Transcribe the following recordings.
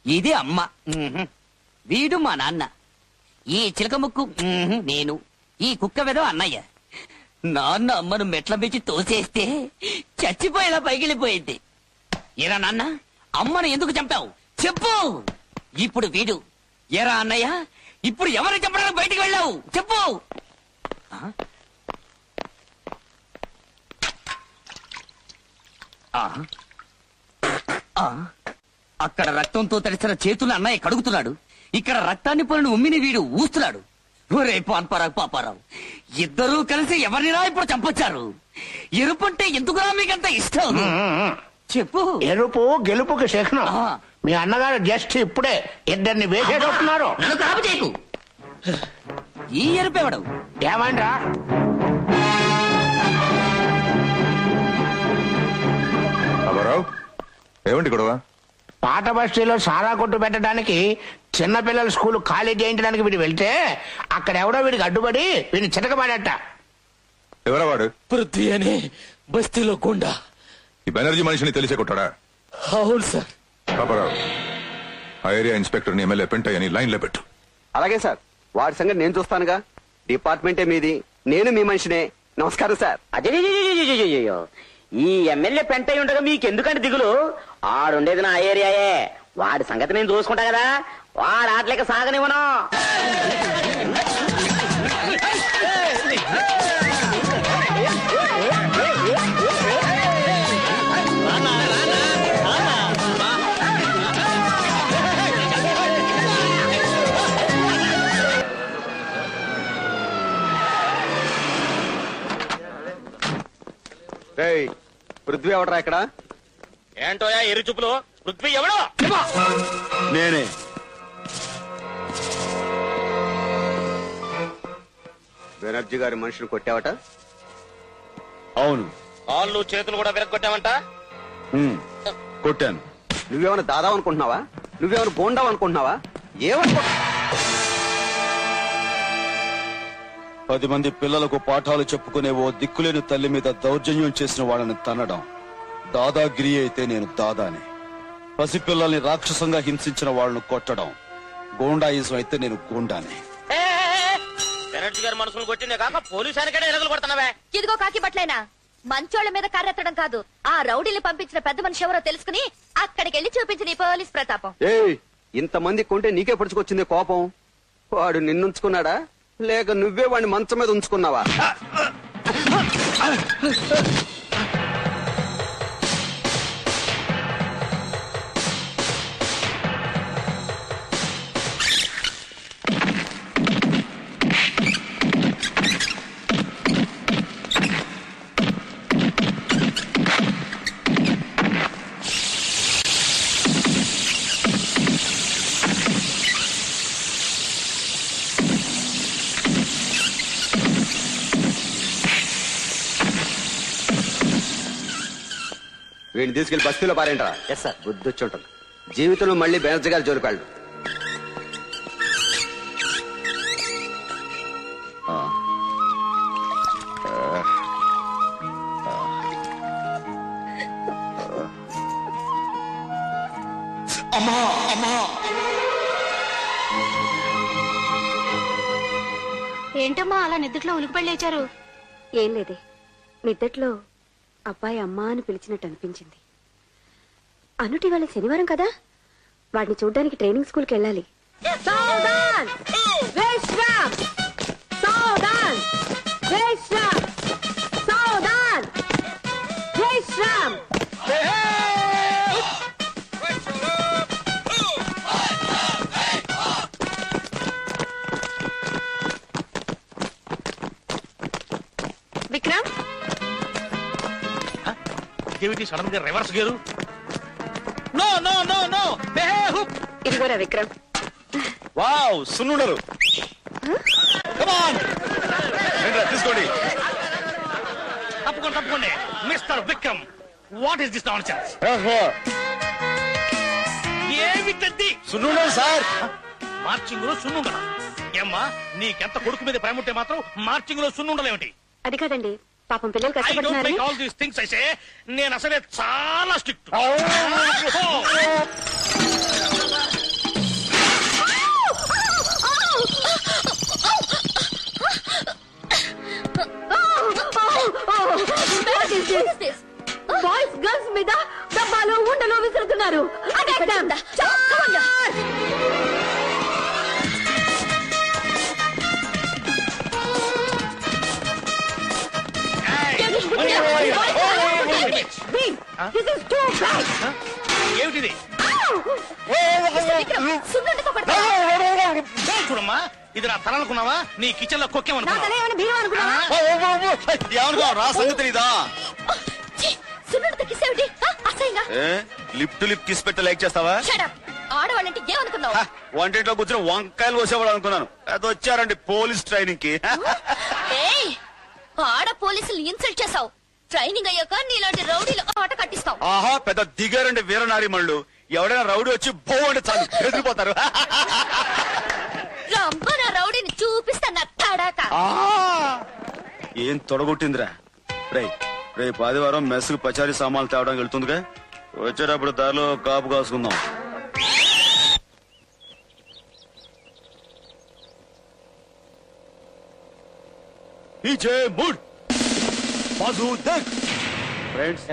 ఇది అమ్మ, వీడు మా నాన్న. ఈ చిలక ముక్కు నేను, ఈ కుక్క వెదో అన్నయ్య. నాన్న అమ్మను మెట్ల మించి తోసేస్తే చచ్చిపోయేలా పైకిలిపోయింది. ఎరా నాన్న, అమ్మను ఎందుకు చంపావు చెప్పు. ఇప్పుడు వీడు. ఎరా అన్నయ్య, ఇప్పుడు ఎవరిని చంపడానికి బయటికి వెళ్ళావు చెప్పు. అక్కడ రక్తంతో తడిసిన చేతులు అన్నయ్య కడుగుతున్నాడు, ఇక్కడ రక్తాన్ని పోలిన ఉమ్మిని వీడు ఊస్తున్నాడు. ఒరే పాన్పరావు పాపారావు, ఇద్దరూ కలిసి ఎవరినిరా ఇప్పుడు చంపొచ్చారు? ఎరుపంటే ఎందుకురా మీకంత ఇష్టం చెప్పు. ఎరుపు గెలుపుకి శకునం. మీ అన్నగారు జస్ట్ ఇప్పుడే ఇద్దరిని వేసేటట్టున్నారు. నన్ను తాపు చేయకు. ఈ ఎరుపు ఎవడు? ఏమంటా బాబారావు, ఏమిటి గొడవ? పాత బస్తీలో సారా కొట్టు పెట్టడానికి చిన్నపిల్లల స్కూల్ ఖాళీ చేయించడానికి వీడు వెళ్తే అక్కడ ఎవడో వీడికి అడ్డుపడి వీడిని చితకబడట. ఎవరా వాడు? పృథ్వీ అని బస్తీలో గుండా. ఈ బెనర్జీ మనిషిని తెలిసే కొట్టాడా? అవును సార్. బాబారావు, ఆ ఏరియా ఇన్స్పెక్టర్ ని ఎమ్మెల్యే పెంటయ్యని లైన్ లో పెట్టు. అలాగే సార్, వాడి సంగతి నేను చూస్తానుగా. డిపార్ట్మెంటే మీది, నేను మీ మనిషినే. నమస్కారం సార్. అజయో, ఈ ఎమ్మెల్యే పెంటయ్య ఉండగా మీకెందుకంటే దిగులు? ఆడుండేది నా ఏరియాయే, వాడి సంగతి నేను చూసుకుంటా కదా. వాడు ఆటలేక సాగనివ్వను. పృథ్వీ ఎవడరా ఇక్కడ? ఏంటోయా ఎరు చూపులు? పృథ్వీ ఎవడో? నేనే. బెనర్జీ గారి మనిషిని కొట్టావట? అవును. కాళ్ళు చేతులు కూడా విరగొట్టావంట? కొట్టాను. నువ్వేమైనా దాదావు అనుకుంటున్నావా? నువ్వేమైనా బోండావు అనుకుంటున్నావా? ఏమనుకుంటా? 10 మంది పిల్లలకు పాఠాలు చెప్పుకునే ఓ దిక్కులేని తల్లి మీద దౌర్జన్యం చేసిన వాళ్ళని తన్నడం దాదాగిరి అయితే నేను దాదానే. పసిపిల్లల్ని రాక్షసంగా హింసించిన వాళ్ళను కొట్టడం గోండాయిజం అయితే నేను గోండానే. బెనర్జీ గారి మనసులు కొట్టిందే కాక పోలీసానికైనా ఎరగలు కొడుతున్నావే. ఇదిగో కాకి బట్లైనా మంచోళ్ల మీద కర్రెత్తడం కాదు, ఆ రౌడీని పంపించిన పెద్ద మనిషి ఎవరో తెలుసుకుని అక్కడికి వెళ్లి చూపించిన ఈ పోలీస్ ప్రతాపం. ఇంతమంది కొంటే నీకే పడుచుకొచ్చింది కోపం. వాడు నిన్నుంచుకున్నాడా లేక నువ్వే వాడిని మంచం మీద ఉంచుకున్నావా? వీడిని తీసుకెళ్లి బస్తీలో పారేంట్రా. Yes sir. బుద్ధి వచ్చి ఉంటుంది. జీవితంలో మళ్ళీ బెనర్జీ గారి జోలికాళ్ళు. అమ్మా అమ్మా. ఏంటమ్మా అలా నిద్రలో ఉలికిపడి లేచారు? ఏం లేదే, నిద్దట్లో అబ్బాయి అమ్మా అని పిలిచినట్టు అనిపించింది. అనుటి వాళ్ళ శనివారం కదా, వాడిని చూడ్డానికి ట్రైనింగ్ స్కూల్కి వెళ్ళాలి. విక్రమ్, సడన్ గా reverse gear. No no no no. ఇదిగోరా విక్రమ్. వావ్, సున్నుండలు. తీసుకోండి. తప్పకుండా తప్పకుండా. Mister Vikram, what is this nonsense? ఏమిటది? సున్నుండలు సార్. మార్చింగ్ లో సున్నుండలా? ఏమ్మా, నీకెంత కొడుకు మీద ప్రేమ ఉంటే మాత్రం మార్చింగ్ లో సున్నుండలేమిటి? అది కాదండి, పాపం పిల్లలు I don't కష్టపడుతున్నారు. make all these things I say. నేను అసలే చాలా స్ట్రిక్ట్. కొండలో విసురుతున్నారు. Attack them! This is too bad! ఏమిటిది? సున్నుండతో కొడతా. చూడమ్మా, ఇది నా తల అనుకున్నావా? నీ కిచెన్ లో నా కుక్కేమనుకున్నావా? తల ఏమైనా భీమం అనుకున్నావా? రా సంగతి నీదా ఛీ, సున్నుండతో kiss ఏమిటి? అసహ్యంగా. లిప్ టు లిప్ కిస్ పెట్ట లైక్ చేస్తావా? Shut up. ఆడవాళ్ళంటే ఏమనుకున్నావు? వంటింట్లో కూర్చొని వంకాయలు కోసేవాడు అనుకున్నాను. అది వచ్చారండి పోలీస్ ట్రైనింగ్ కి. ఏయ్, ఆడ పోలీసులు ఇన్సల్ట్ చేసావు. ట్రైనింగ్ అయ్యాక నీలాంటి రౌడీలు ఆట కట్టిస్తాం. ఆహా, పెద్ద దిగారండి వీరనారిమళ్ళు. ఎవడైనా రౌడీ వచ్చి బో అంటే చాలు ఎదిరిపోతారు. రమ్మ నా రౌడీని చూపిస్తా నా తడాక. ఏం తొడగొట్టిందిరా? రేపు ఆదివారం మెస్సుకు పచారీ సామాన్లు తేవడానికి వెళ్తుందిగా, వచ్చేటప్పుడు దారిలో కాపు కాసుకుందాం. ఫ్రెండ్స్,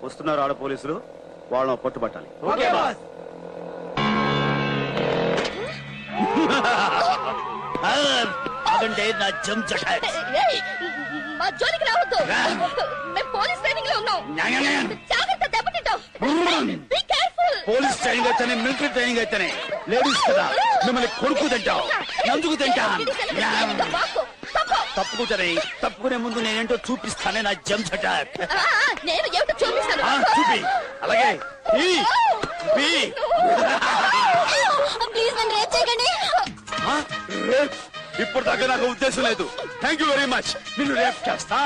వస్తున్నారు ఆడ పోలీసులు, వాళ్ళని పట్టుబట్టాలి. అదంటే నా జంజట. ఏయ్, మా జోలికి రావద్దు. మేము పోలీస్ ట్రైనింగ్ లో ఉన్నాం. జాగ్రత్త, దెబ్బతింటాం. Be careful. పోలీస్ ట్రైనింగ్ అయితేనే, మిలిటరీ ట్రైనింగ్ అయితేనే లేడీస్ కదా మిమ్మల్ని కొడుకు తింటాం, నందుకు తింటాం. తప్పుకుంటారే, తప్పుకునే ముందు నేనేంటో చూపిస్తానే నా జంజట. నేను ఏమిటో చూపిస్తాను. చూపి. అలాగే ప్లీజ్ నన్ను రేప్ చేయకండి. ఇప్పుడు దాకా నాకు ఉద్దేశం లేదు. Thank you very much. నిన్ను రేప్ చేస్తా.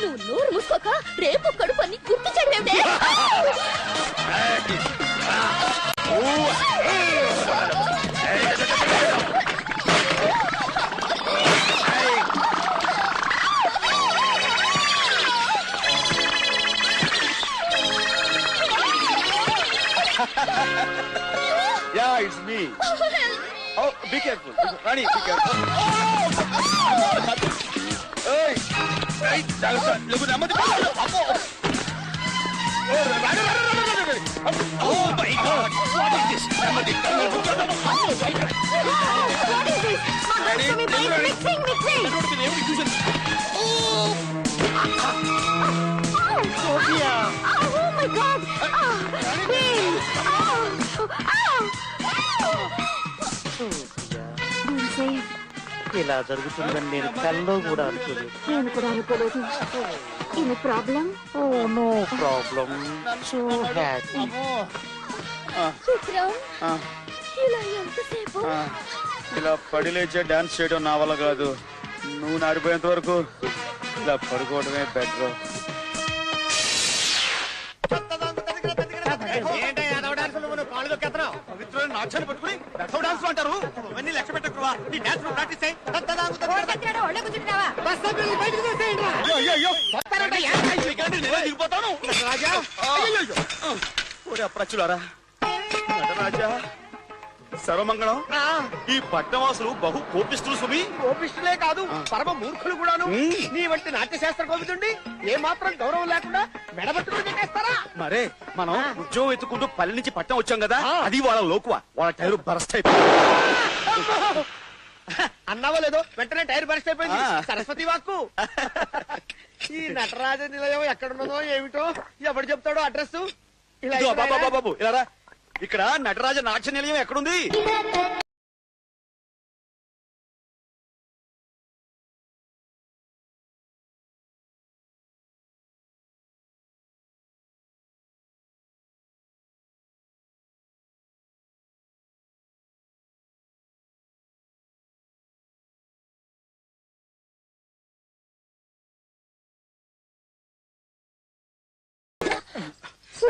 నువ్వు నోరు మూసుకోక రేపు కడుపు అని గుర్తు చేయడమేమిటే? Yeah, it's me. Oh, be careful. Rani, be careful. Hey, hey, look at that. Oh my God! What is this? What is this? Ready? Mixing. Oh my God! Bill! ఇలా జరుగుతుందని నేను కల్లో కూడా అనుకోలేదు. నేను కూడా అనుకోలేదు. ఇది problem? Oh no problem. So happy. Vikram, ఇలా ఎంతసేపు? ఇలా పడి లేచే డాన్స్ చేయడం నా వల్ల కాదు. నువ్వు నారిపోయేంత వరకు ఇలా పడుకోవడమే బెటర్. నాట్యాన్ని పట్టుకుని డాన్స్ అంటారు. అవన్నీ లెక్క పెట్టకువా. నీ డాన్స్ ప్రాక్టీస్ చేయి. దిగిపోతాను అప్రచులారా. నటరాజా, సర్వమంగళం. ఈ పట్టణవాసులు బహు కోపిస్తులు సుమి. కోపిష్టులే కాదు, పరమ మూర్ఖులు కూడాను. నీ వంటి నాట్యశాస్త్ర కోవిదుండి ఏ మాత్రం గౌరవం లేకుండా మెడబట్టుకుని పెట్టేస్తారా? మరే మనం ఉద్యోగం ఎత్తుకుంటూ పల్లె నుంచి పట్టణం వచ్చాం కదా, అది వాళ్ళ లోకువా. వాళ్ళ టైరు బరస్ట్ అయిపోయింది. అన్నావో లేదో వెంటనే టైర్ బరస్ట్ అయిపోయింది. సరస్వతి వాక్కు. ఈ నటరాజ నిలయం ఎక్కడున్నదో ఏమిటో ఎవడు చెప్తాడో అడ్రస్. బాబు ఇలా రా. ఇక్కడ నటరాజ నాట్య నిలయం ఎక్కడుంది?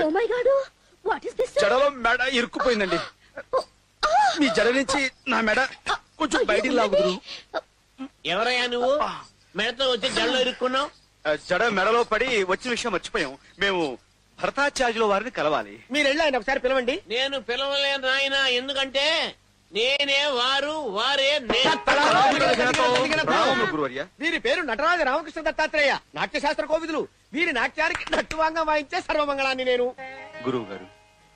Oh my God! What is this? జడలో మెడ ఇరుక్కుపోయిందండి. మీ జడ నుంచి నా మెడ కొంచెం బయటికి లాగుదురు. ఎవరయ్యా నువ్వు? మెడతో వచ్చి జల్లో ఇరుక్కున్నావు. జడ మెడలో పడి వచ్చిన విషయం మర్చిపోయాం. మేము భరతాచార్యుల వారిని కలవాలి. మీరు వెళ్ళి ఆయన ఒకసారి పిలవండి. నేను పిలవలేను నాయన, ఎందుకంటే నేనే వారు, వారే గురువర్య. వీరి పేరు నటరాజ రామకృష్ణ దత్తాత్రేయ, నాట్యశాస్త్ర కోవిదులు. వీరి నాట్యానికి నట్టువాంగా వాయించే సర్వమంగళాన్ని నేను. గురువు గారు,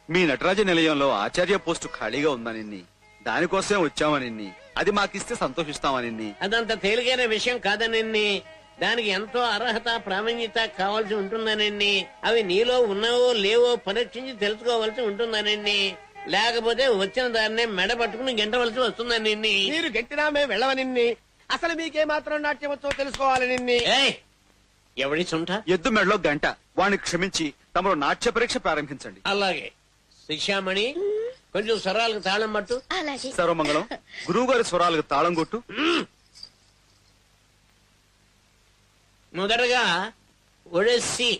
మీ నటరాజ నిలయంలో ఆచార్య పోస్టు ఖాళీగా ఉందనిన్ని, దానికోసం వచ్చామనిన్ని, అది మాకిస్తే సంతోషిస్తామనిన్ని. అదంత తేలికైన విషయం కాదనండి. దానికి ఎంతో అర్హత ప్రావీణ్యత కావాల్సి ఉంటుందనండి. అవి నీలో ఉన్నావో లేవో పరీక్షించి తెలుసుకోవాల్సి ఉంటుందనండి. లేకపోతే వచ్చిన దాన్నే మెడ పట్టుకుని గెంటవలసి వస్తుందనండి. మీరు గెంటినా మేము వెళ్ళవనిన్ని. అసలు మీకే మాత్రం నాట్యం వచ్చో తెలుసుకోవాలని. ఎవడి చుంట? ఎద్దు మెడలో గంట. వాణ్ణి క్షమించి తమరు నాట్య పరీక్ష ప్రారంభించండి. అలాగే. శిక్షామణి, కొంచెం స్వరాలకు తాళం పట్టు. అలాగే. సర్వమంగళం. గురువు గారి స్వరాలకు తాళం కొట్టు. మొదటగా ఒడెస్సి.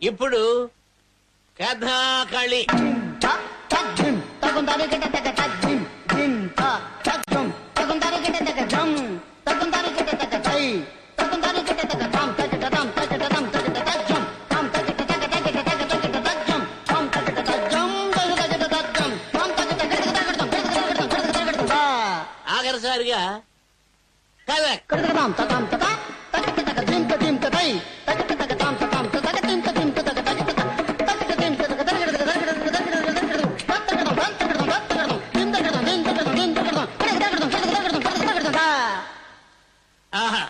ఇప్పుడు కథాకళి. ఆఖరిసారిగా కథక్. ఆహా,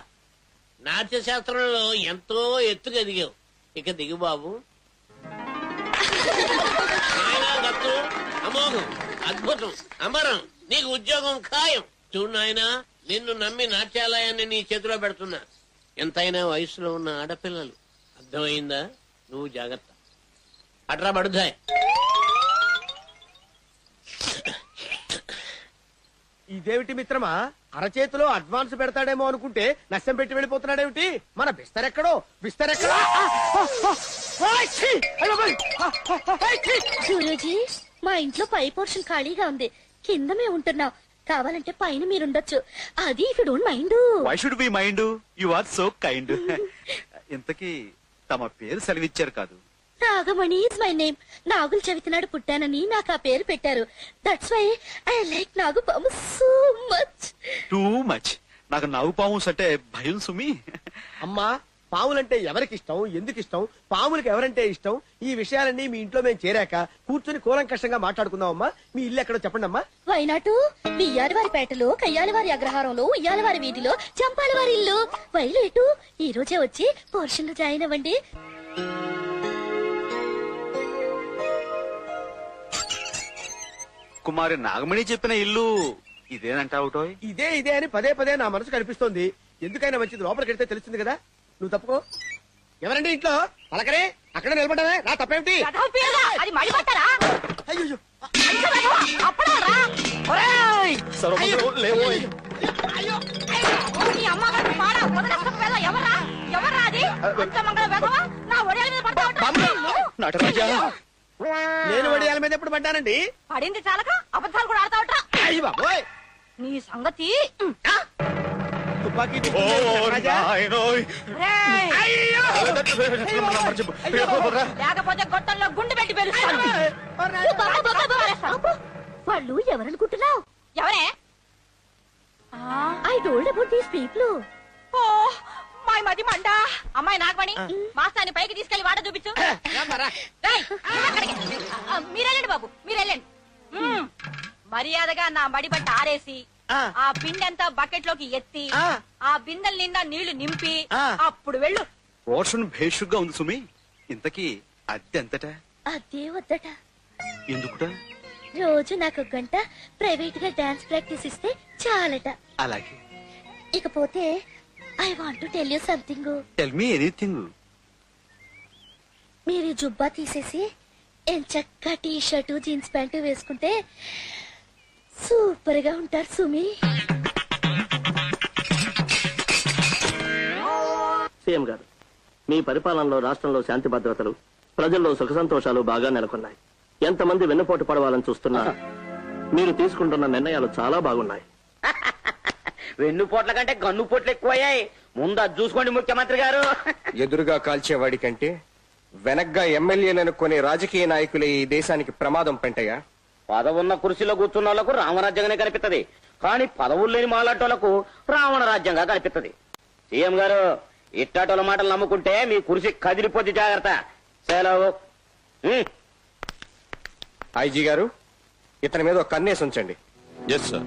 నాట్య శాస్త్రంలో ఎంతో ఎత్తుకు ఎదిగావు. ఇక దిగు బాబు. నాయనా దత్తు, అమోఘం, అద్భుతం, అమరం. నీకు ఉద్యోగం ఖాయం. చూడు నాయనా, నిన్ను నమ్మి నాట్యాలయాన్ని నీ చేతిలో పెడుతున్నా. ఎంతైనా వయసులో ఉన్న ఆడపిల్లలు. అర్థమైందా? నువ్వు జాగ్రత్త. అట్రా బడుద్దాయ్. ఇదేమిటి మిత్రమా, అరచేతిలో అడ్వాన్స్ పెడతాడేమో అనుకుంటే నష్టం పెట్టి వెళ్ళిపోతున్నాడేమిటి? మన బిస్తరెక్కడో బిస్తరెక్కడో. గురూజీ, మా ఇంట్లో పై పోర్షన్ ఖాళీగా ఉంది. కింద మేము ఉంటున్నాం. కావాలంటే పైన మీరుండొచ్చు. అది if you don't mind. Why should be mind? You are so kind. ఇంతకీ తమ పేరు సెలవిచ్చారు కాదు? Nagamani is my name. నాగుల చవితినాడు పుట్టానని నాకు ఆ పేరు పెట్టారు. దట్స్ వై ఐ లైక్ నాగుపాము సో మచ్. Too much. నాకు నాగుపాము అంటే భయం సుమి. అమ్మా, పాములంటే ఎవరికి ఇష్టం, ఎందుకు ఇష్టం, పాములకు ఎవరంటే ఇష్టం, ఈ విషయాలన్నీ మీ ఇంట్లో మేము చేరాక కూర్చుని కూలంకషంగా మాట్లాడుకుందాం. అమ్మా, మీ ఇల్లు ఎక్కడో చెప్పండి అమ్మా. వైనాటు బియ్యాలవారిపేటలో, కయ్యాలవారి అగ్రహారంలో, ఉయ్యాలవారి వీధిలో, చంపాలవారి ఇల్లు. వైలేటు ఈ రోజే వచ్చి పోర్షన్ లో జాయిన్ అవ్వండి. కుమారి నాగమణి చెప్పిన ఇల్లు ఇదేనంటావుటో? ఇదే ఇదే అని పదే పదే నా మనసు కనిపిస్తోంది. ఎందుకైనా మంచిది లోపలికి వెళ్తే తెలుస్తుంది కదా. నువ్వు తప్పుకో. ఎవరండి ఇంట్లో? పలకరే, అక్కడ నిలబడ్డావే. నా తప్పేమిటి? అది మడి పట్టారా? అయ్యో, సర్వమంగళం లేవో. నటరాజా, నేను వడియాల మీద ఎప్పుడు పడ్డానండి? పడింది చాలక అబద్ధాలు కూడా ఆడతావట్రా. అయ్యి బాబోయ్, నీ సంగతి తుపాకీ ఓ తీసుకుని రాజా. నాయనోయ్. అయ్యో! నంబర్ చెప్పు. లేకపోతే గొట్టంలో గుండు పెట్టి పెరుస్తాను. వాళ్ళు ఎవరనుకుంటున్నావు? ఎవరే? I told about these people. Oh my మది మండా. అమ్మాయి నాగమణి, మాస్తాన్ని పైకి తీసుకెళ్లి వాట చూపించు. మీరెళ్ళండి బాబు, మీరెళ్ళండి. మర్యాదగా నా మడి బట్ట ఆరేసి ఆ పిండంతా బకెట్ లోకి ఎత్తి ఆ బిందెల నిండా నీళ్లు నింపి అప్పుడు వెళ్ళు. పోర్షన్ భేషుగ్గా ఉంది సుమి. ఇంతకీ అద్దె ఎంతట? అదే వద్దట. ఎందుకుట? రోజు నాకు గంట ప్రైవేట్ గా డాన్స్ ప్రాక్టీస్ ఇస్తే చాలట. అలాగే. ఇకపోతే I want to tell you something. Tell me anything. మీరు జుబ్బా తీసేసి ఎంచక్క టీ షర్టు జీన్స్ ప్యాంటు వేసుకుంటే సూపర్ గా ఉంటారు సుమి. సీఎం గారు, మీ పరిపాలనలో రాష్ట్రంలో శాంతి భద్రతలు, ప్రజల్లో సుఖ సంతోషాలు బాగా నెలకొన్నాయి. ఎంతమంది వెన్నుపోటు పడవాలని చూస్తున్నా మీరు తీసుకుంటున్న నిర్ణయాలు చాలా బాగున్నాయి. వెన్నుపోట్ల కంటే గన్ను పోట్లు ఎక్కువయ్యాయి. ముందు అది చూసుకోండి ముఖ్యమంత్రి గారు. ఎదురుగా కాల్చేవాడి కంటే వెనగ్గా ఎమ్మెల్యేలనుకునే రాజకీయ నాయకులే ఈ దేశానికి ప్రమాదం పెంటయ్యా. పదవున్న కుర్చీలో కూర్చున్న వాళ్ళకు రామరాజ్యంగానే కనిపిస్తది, కానీ పదవులు లేని మాలాటోళ్లకు రావణ రాజ్యంగా కనిపిస్తది. సీఎం గారు, ఇట్టాటోల మాటలు నమ్ముకుంటే మీ కుర్చీ కదిలిపోద్ది, జాగ్రత్త. సెలవు. ఐజీ గారు, ఇతని మీద ఒక కన్నేసి ఉంచండి. Yes sir.